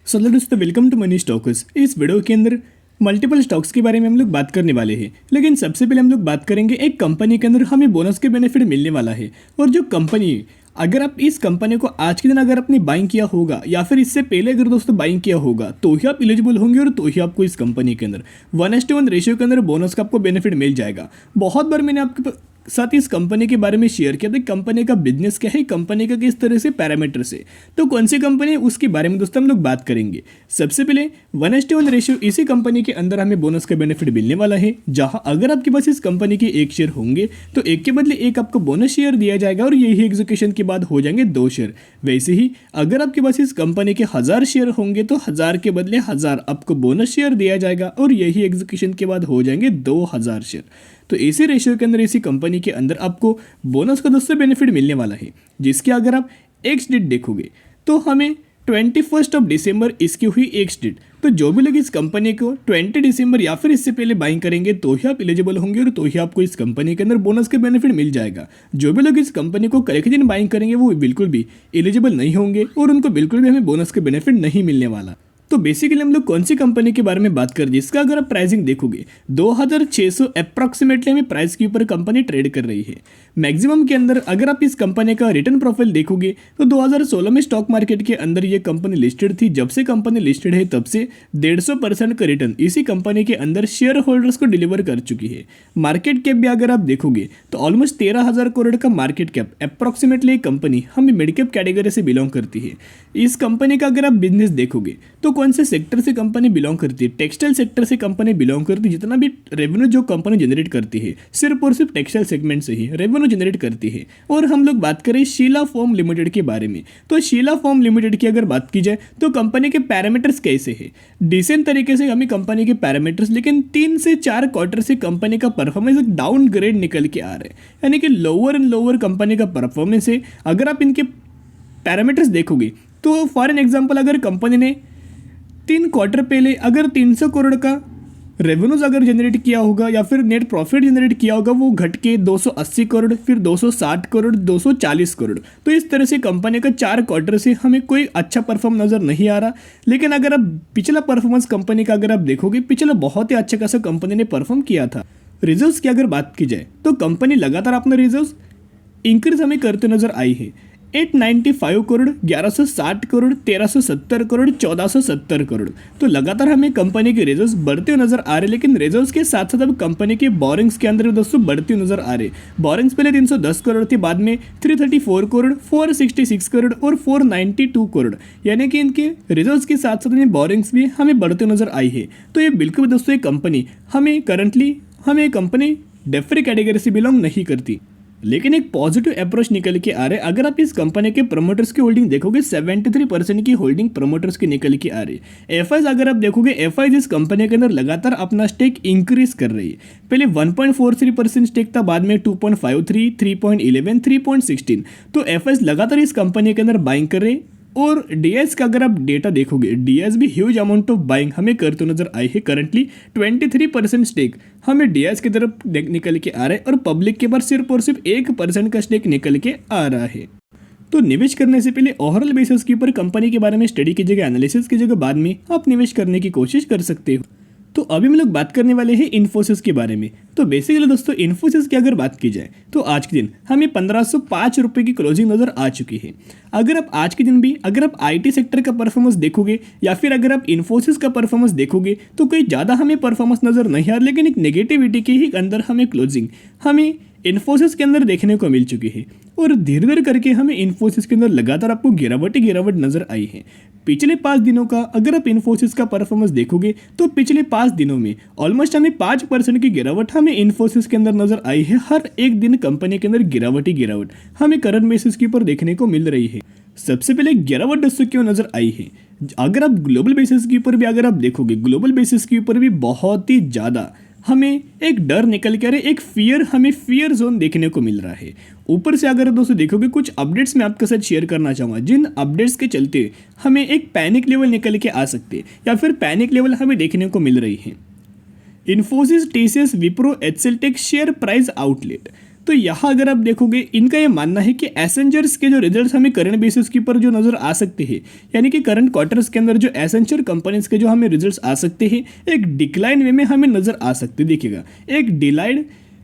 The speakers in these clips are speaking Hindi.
हेलो दोस्तों, वेलकम टू मनी स्टॉक्स। इस वीडियो के अंदर मल्टीपल स्टॉक्स के बारे में हम लोग बात करने वाले हैं। लेकिन सबसे पहले हम लोग बात करेंगे एक कंपनी के अंदर हमें बोनस के बेनिफिट मिलने वाला है। और जो कंपनी, अगर आप इस कंपनी को आज के दिन अगर आपने बाइंग किया होगा या फिर इससे पहले अगर दोस्तों बाइंग किया होगा तो ही आप एलिजिबल होंगे और तो ही आपको इस कंपनी के अंदर 1:1 रेशियो के अंदर बोनस का आपको बेनिफिट मिल जाएगा। बहुत बार मैंने आपके साथ इस कंपनी के बारे में शेयर किया था, कंपनी का बिजनेस क्या है, कंपनी का किस तरह से पैरामीटर से, तो कौन सी कंपनी है उसके बारे में दोस्तों हम लोग बात करेंगे। सबसे पहले 1:1 रेशियो इसी कंपनी के अंदर हमें बोनस का बेनिफिट मिलने वाला है, जहां अगर आपके पास इस कंपनी के 1 शेयर होंगे तो 1 के बदले 1 आपको बोनस शेयर दिया जाएगा और यही एग्जीक्यूशन के बाद हो जाएंगे 2 शेयर। वैसे ही अगर आपके पास इस कंपनी के 1000 शेयर होंगे तो 1000 के बदले 1000 आपको बोनस शेयर दिया जाएगा और यही एग्जीक्यूशन के बाद हो जाएंगे 2000 शेयर। तो इसी रेशियो के अंदर इसी कंपनी के अंदर आपको बोनस का दोस्तों बेनिफिट मिलने वाला है, जिसके अगर आप एक्स डेट देखोगे तो हमें 21 दिसंबर इसकी हुई एक्स डेट। तो जो भी लोग इस कंपनी को 20 दिसंबर या फिर इससे पहले बाइंग करेंगे तो ही आप एलिजिबल होंगे और तो ही आपको इस कंपनी के अंदर बोनस के बेनिफिट मिल जाएगा। जो भी लोग इस कंपनी को कल के दिन बाइंग करेंगे वो बिल्कुल भी एलिजिबल नहीं होंगे और उनको बिल्कुल भी हमें बोनस के बेनिफिट नहीं मिलने वाला। तो बेसिकली हम लोग कौन सी कंपनी के बारे में बात कर, जिसका अगर आप प्राइसिंग देखोगे 2600 अप्रॉक्सीमेटली हमें प्राइस के ऊपर कंपनी ट्रेड कर रही है। मैक्सिमम के अंदर अगर आप इस कंपनी का रिटर्न प्रोफाइल देखोगे तो 2016 में स्टॉक मार्केट के अंदर ये कंपनी लिस्टेड थी। जब से कंपनी लिस्टेड है तब से 150% का रिटर्न इसी कंपनी के अंदर शेयर होल्डर्स को डिलीवर कर चुकी है। मार्केट कैप भी अगर आप देखोगे तो ऑलमोस्ट 13,000 करोड़ का मार्केट कैप अप्रॉक्सीमेटली कंपनी हमें मिड कैप कैटेगरी से बिलोंग करती है। इस कंपनी का अगर आप बिजनेस देखोगे तो कौन से सेक्टर से कंपनी बिलोंग करती है, टेक्सटाइल सेक्टर से कंपनी बिलोंग करती है। जितना भी रेवेन्यू जो कंपनी जनरेट करती है सिर्फ और सिर्फ टेक्सटाइल सेगमेंट से ही रेवेन्यू जनरेट करती है। और हम लोग बात करें शीला फोम लिमिटेड के बारे में, तो शीला फोम लिमिटेड की अगर बात की जाए तो कंपनी के पैरामीटर्स कैसे है, डिसेंट तरीके से हमें कंपनी के पैरामीटर्स, लेकिन 3 से 4 क्वार्टर से कंपनी का परफॉर्मेंस एक डाउन ग्रेड निकल के आ रहा है, यानी कि लोअर एंड लोअर कंपनी का परफॉर्मेंस है। अगर आप इनके पैरामीटर्स देखोगे तो फॉर एन एग्जाम्पल अगर कंपनी ने 3 क्वार्टर पहले अगर 300 करोड़ का रेवेन्यूज अगर जनरेट किया होगा या फिर नेट प्रॉफिट जनरेट किया होगा, वो घट के 280 करोड़, फिर 260 करोड़, 240 करोड़। तो इस तरह से कंपनी का 4 क्वार्टर से हमें कोई अच्छा परफॉर्म नज़र नहीं आ रहा। लेकिन अगर आप पिछला परफॉर्मेंस कंपनी का अगर आप देखोगे, पिछला बहुत ही अच्छा खासा कंपनी ने परफॉर्म किया था। रिजर्व्स की अगर बात की जाए तो कंपनी लगातार अपने रिजर्व्स इंक्रीज हमें करते नजर आई है। 895 करोड़, 1160 करोड़, 1370 करोड़, 1470 करोड़। तो लगातार हमें कंपनी के रिजर्व्स बढ़ते हुए नजर आ रहे, लेकिन रिजर्व्स के साथ साथ अब कंपनी के बोरिंग्स के अंदर दोस्तों बढ़ते हुए नजर आ रहे। बोरिंग्स पहले 310 करोड़ थी, बाद में 334 करोड़, 466 करोड़ और 492 करोड़, यानी कि इनके रिजर्व्स के साथ साथ बोरिंग्स भी हमें बढ़ते हुए नजर आई है। तो ये बिल्कुल दोस्तों ये कंपनी हमें कंपनी डेफरी कैटेगरी से बिलोंग नहीं करती। लेकिन एक पॉजिटिव अप्रोच निकल के आ रहा है। अगर आप इस कंपनी के प्रमोटर्स की होल्डिंग देखोगे 73% की होल्डिंग प्रमोटर्स की निकल के आ रही है। एफआईज अगर आप देखोगे, एफआईज इस कंपनी के अंदर लगातार अपना स्टेक इंक्रीज कर रही है। पहले 1.43% स्टेक था, बाद में 2.53, 3.11, 3.16। तो एफआईज लगातार इस कंपनी के अंदर बाइंग कर रहे हैं। और डीएस का अगर आप डेटा देखोगे, डीएस भी ह्यूज अमाउंट ऑफ बाइंग हमें करते नजर आई है। करंटली 23% स्टेक हमें डीएस की तरफ निकल के आ रहा है और पब्लिक के पास सिर्फ और सिर्फ 1% का स्टेक निकल के आ रहा है। तो निवेश करने से पहले ओवरऑल बेसिस के ऊपर कंपनी के बारे में स्टडी कीजिएगा, एनालिसिस कीजिएगा, बाद में आप निवेश करने की कोशिश कर सकते हो। तो अभी हम लोग बात करने वाले हैं इन्फोसिस के बारे में। तो बेसिकली दोस्तों इन्फोसिस की अगर बात की जाए तो आज के दिन हमें 1505 रुपये की क्लोजिंग नज़र आ चुकी है। अगर आप आज के दिन भी अगर आप आईटी सेक्टर का परफॉर्मेंस देखोगे या फिर अगर आप इन्फोसिस का परफॉर्मेंस देखोगे तो कोई ज़्यादा हमें परफॉर्मेंस नज़र नहीं आ रहा, लेकिन एक नेगेटिविटी के ही अंदर हमें क्लोजिंग हमें इन्फोसिस के अंदर देखने को मिल चुकी है। और धीरे धीरे करके हमें इन्फोसिस के अंदर लगातार आपको गिरावट नज़र आई है। पिछले 5 दिनों का अगर आप इन्फोसिस का परफॉर्मेंस देखोगे तो पिछले 5 दिनों में ऑलमोस्ट हमें 5% की गिरावट हमें इन्फोसिस के अंदर नजर आई है। हर एक दिन कंपनी के अंदर गिरावट हमें करंट बेसिस के ऊपर देखने को मिल रही है। सबसे पहले गिरावट दोस्तों क्यों नजर आई है, अगर आप ग्लोबल बेसिस के ऊपर भी अगर आप देखोगे, ग्लोबल बेसिस के ऊपर भी बहुत ही ज़्यादा हमें एक डर निकल के आ रहा है, एक फियर जोन देखने को मिल रहा है। ऊपर से अगर दोस्तों देखोगे कुछ अपडेट्स मैं आपके साथ शेयर करना चाहूँगा, जिन अपडेट्स के चलते हमें एक पैनिक लेवल निकल के आ सकते हैं या फिर पैनिक लेवल हमें देखने को मिल रही है। Infosys, TCS, Wipro, HCL tech share price outlet. तो यहाँ अगर आप देखोगे इनका ये मानना है कि एसेंजर्स के जो रिजल्ट्स हमें करंट बेसिस के ऊपर जो नज़र आ सकते हैं, यानी कि करंट क्वार्टर्स के अंदर जो एसेंचर कंपनीज के जो हमें रिजल्ट्स आ सकते हैं एक डिक्लाइन वे में हमें नज़र आ सकते, देखिएगा एक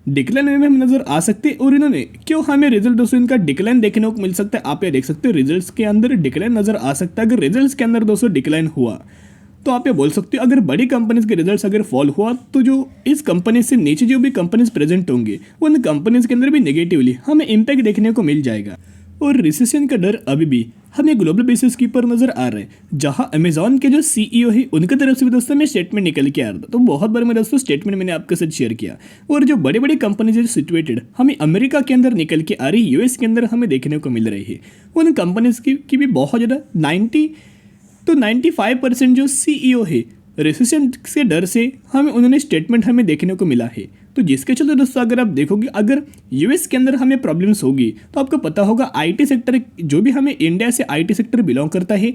डिक्लाइन वे में हम नजर आ सकते हैं। और इन्होंने क्यों हमें रिजल्ट दोस्तों इनका डिक्लाइन देखने को मिल सकता है, आप ये देख सकते हो रिजल्ट्स के अंदर डिक्लाइन नजर आ सकता है। अगर रिजल्ट्स के अंदर दोस्तों डिक्लाइन हुआ तो आप ये बोल सकते हो अगर बड़ी कंपनीज के रिजल्ट्स अगर फॉल हुआ तो जो इस कंपनी से नीचे जो भी कंपनीज प्रेजेंट होंगे उन कंपनीज के अंदर भी नेगेटिवली हमें इम्पैक्ट देखने को मिल जाएगा। और रिसेशन का डर अभी भी हमें ग्लोबल बेसिस के ऊपर नजर आ रहा है, जहां अमेजॉन के जो सीईओ है उनकी तरफ से भी दोस्तों मैं स्टेटमेंट निकल के आ रहा था। तो बहुत बार मैं दोस्तों स्टेटमेंट मैंने आपके साथ शेयर किया। और जो बड़ी बड़ी कंपनीज है सिचुएटेड हमें अमेरिका के अंदर निकल के आ रही, यूएस के अंदर हमें देखने को मिल रही है, उन कंपनीज की भी बहुत ज़्यादा 95% जो सीईओ है रिसेशन से डर से उन्होंने स्टेटमेंट हमें देखने को मिला है। तो जिसके चलते दोस्तों अगर आप देखोगे अगर यूएस के अंदर हमें प्रॉब्लम्स होगी तो आपको पता होगा आईटी सेक्टर जो भी हमें इंडिया से आईटी सेक्टर बिलोंग करता है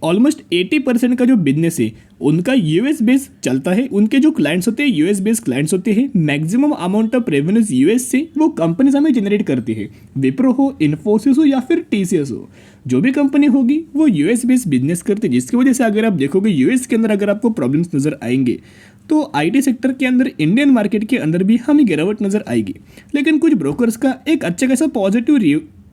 ऑलमोस्ट 80% का जो बिजनेस है उनका यूएस बेस चलता है। उनके जो क्लाइंट्स होते हैं यूएस बेस क्लाइंट्स होते हैं। Maximum amount of revenues US से वो कंपनीज हमें जनरेट करती है। विप्रो हो, इन्फोसिस हो या फिर टीसीएस हो, जो भी कंपनी होगी वो यूएस बेस बिजनेस करती है। जिसकी वजह से अगर आप देखोगे यूएस के अंदर अगर आपको प्रॉब्लम्स नजर आएंगे तो आईटी सेक्टर के अंदर इंडियन मार्केट के अंदर भी हमें गिरावट नजर आएगी। लेकिन कुछ ब्रोकर्स का एक अच्छा खासा पॉजिटिव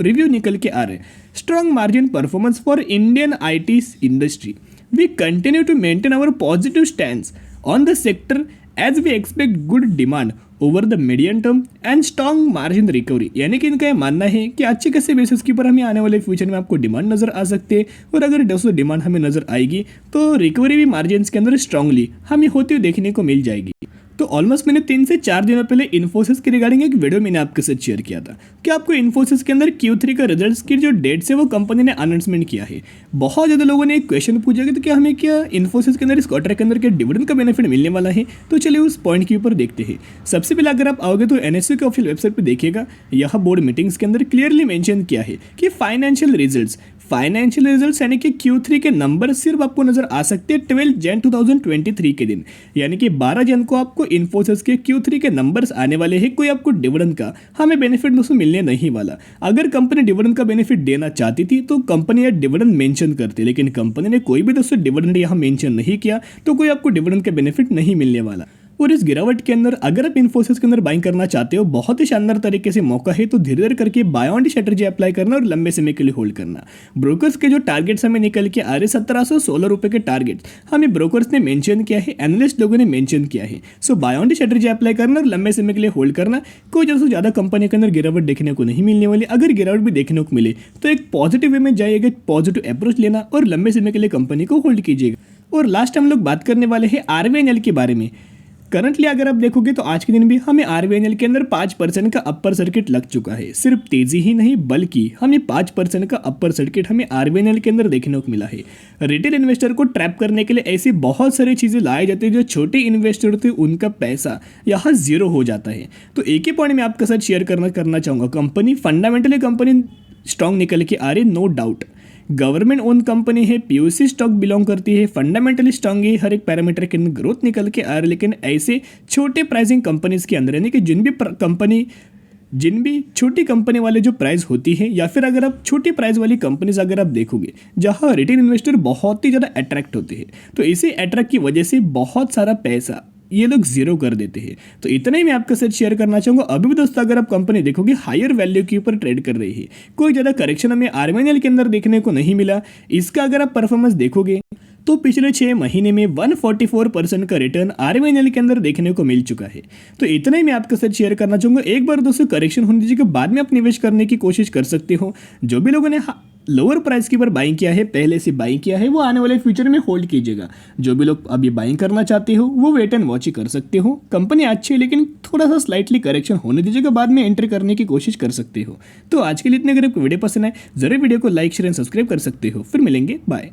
रिव्यू निकल के आ रहा है। Strong margin performance for Indian IT industry, we continue to maintain our positive stand on the sector as we expect good demand over the medium term and strong margin recovery. यानी कि इनका यह मानना है कि अच्छे खासे बेसिस के ऊपर हमें आने वाले फ्यूचर में आपको डिमांड नजर आ सकते हैं। और अगर दोस्तों डिमांड हमें नजर आएगी तो रिकवरी भी मार्जिन के अंदर स्ट्रांगली हमें होती हुई देखने को मिल जाएगी। तो ऑलमोस्ट मैंने 3 से 4 दिनों पहले इन्फोसिस के रिगार्डिंग एक वीडियो मैंने आपके साथ शेयर किया था कि आपको इन्फोसिस के अंदर Q3 का रिजल्ट्स की जो डेट से वो कंपनी ने अनाउंसमेंट किया है। बहुत ज़्यादा लोगों ने एक क्वेश्चन पूछा कि तो क्या हमें क्या इन्फोसिस के अंदर इस क्वार्टर के अंदर क्या डिविडेंड का बेनिफिट मिलने वाला है। तो चलिए उस पॉइंट के ऊपर देखते हैं। सबसे पहले अगर आप आओगे तो एनएसयू के ऑफिशियल वेबसाइट पर देखिएगा, यह बोर्ड मीटिंग्स के अंदर क्लियरली मेंशन किया है कि फाइनेंशियल रिजल्ट्स यानी कि Q3 के नंबर सिर्फ आपको नजर आ सकते हैं 12 जन 2023 के दिन, यानी कि 12 जन को आपको इन्फोसिस के Q3 के नंबर्स आने वाले हैं। कोई आपको डिविडेंड का हमें बेनिफिट दोस्तों मिलने नहीं वाला। अगर कंपनी डिविडेंड का बेनिफिट देना चाहती थी तो कंपनी यह डिविडेंड मेंशन करती, लेकिन कंपनी ने कोई भी दोस्तों डिविडेंड यहाँ मेंशन नहीं किया, तो कोई आपको डिविडेंड का बेनिफिट नहीं मिलने वाला। और इस गिरावट के अंदर अगर आप इन्फोसिस के अंदर बाइंग करना चाहते हो, बहुत ही शानदार तरीके से मौका है, तो धीरे धीरे करके बाय ऑन स्ट्रेटजी अप्लाई करना और लंबे समय के लिए होल्ड करना। ब्रोकर्स के जो टारगेट्स हमें निकल के आ रहे 1716 रुपए के टारगेट हमें ब्रोकर्स ने मेंशन किया है, एनालिस्ट लोगों ने मेंशन किया है। सो बाय ऑन स्ट्रेटजी अप्लाई करना और लंबे समय के लिए होल्ड करना। कोई ज़्यादा कंपनी के अंदर गिरावट देखने को नहीं मिलने वाली। अगर गिरावट भी देखने को मिले तो एक पॉजिटिव वे में जाइएगा, पॉजिटिव अप्रोच लेना और लंबे समय के लिए कंपनी को होल्ड कीजिएगा। और लास्ट हम लोग बात करने वाले हैं आरवीएनएल के बारे में। करंटली अगर आप देखोगे तो आज के दिन भी हमें आरवीएनएल के अंदर 5% का अपर सर्किट लग चुका है। सिर्फ तेजी ही नहीं बल्कि हमें 5% का अपर सर्किट हमें आरवीएनएल के अंदर देखने को मिला है। रिटेल इन्वेस्टर को ट्रैप करने के लिए ऐसी बहुत सारी चीज़ें लाई जाती है, जो छोटे इन्वेस्टर थे उनका पैसा यहाँ जीरो हो जाता है। तो एक ही पॉइंट मैं आपके साथ शेयर करना चाहूँगा। कंपनी फंडामेंटली कंपनी स्ट्रॉन्ग निकल के आ रही, no doubt. Government own company है, पीओसी स्टॉक बिलोंग करती है, फंडामेंटली स्ट्रांग है, हर एक पैरामीटर के अंदर ग्रोथ निकल के आ रहा है। लेकिन ऐसे छोटे प्राइसिंग कंपनीज के अंदर यानी कि जिन भी छोटी कंपनी वाले जो प्राइस होती है, या फिर अगर आप छोटी प्राइस वाली कंपनीज अगर आप देखोगे जहां रिटेल इन्वेस्टर बहुत ही ज़्यादा अट्रैक्ट होते हैं, तो इसी अट्रैक्ट की वजह से बहुत सारा पैसा ये लोग जीरो कर देते हैं। तो इतना ही मैं आपके साथ शेयर करना चाहूँगा। अभी भी दोस्तों अगर आप कंपनी देखोगे हायर वैल्यू के ऊपर ट्रेड कर रही है, कोई ज़्यादा करेक्शन हमें आरवीएनएल के अंदर देखने को नहीं मिला। इसका अगर आप परफॉर्मेंस देखोगे तो पिछले 6 महीने में 144% का रिटर्न आरवीएनएल के अंदर देखने को मिल चुका है। तो इतना ही मैं आपके साथ शेयर करना चाहूँगा। एक बार दोस्तों करेक्शन होने दीजिए, बाद में आप निवेश करने की कोशिश कर सकते हो। जो भी लोगों ने लोअर प्राइस के ऊपर बाइंग किया है, पहले से बाइंग किया है, वो आने वाले फ्यूचर में होल्ड कीजिएगा। जो भी लोग अभी बाइंग करना चाहते हो वो वेट एंड वॉच ही कर सकते हो। कंपनी अच्छी है लेकिन थोड़ा सा स्लाइटली करेक्शन होने दीजिएगा, बाद में एंट्री करने की कोशिश कर सकते हो। तो आज के लिए इतने, अगर आपको वीडियो पसंद आए जरूर वीडियो को लाइक शेयर एंड सब्सक्राइब कर सकते हो। फिर मिलेंगे, बाय।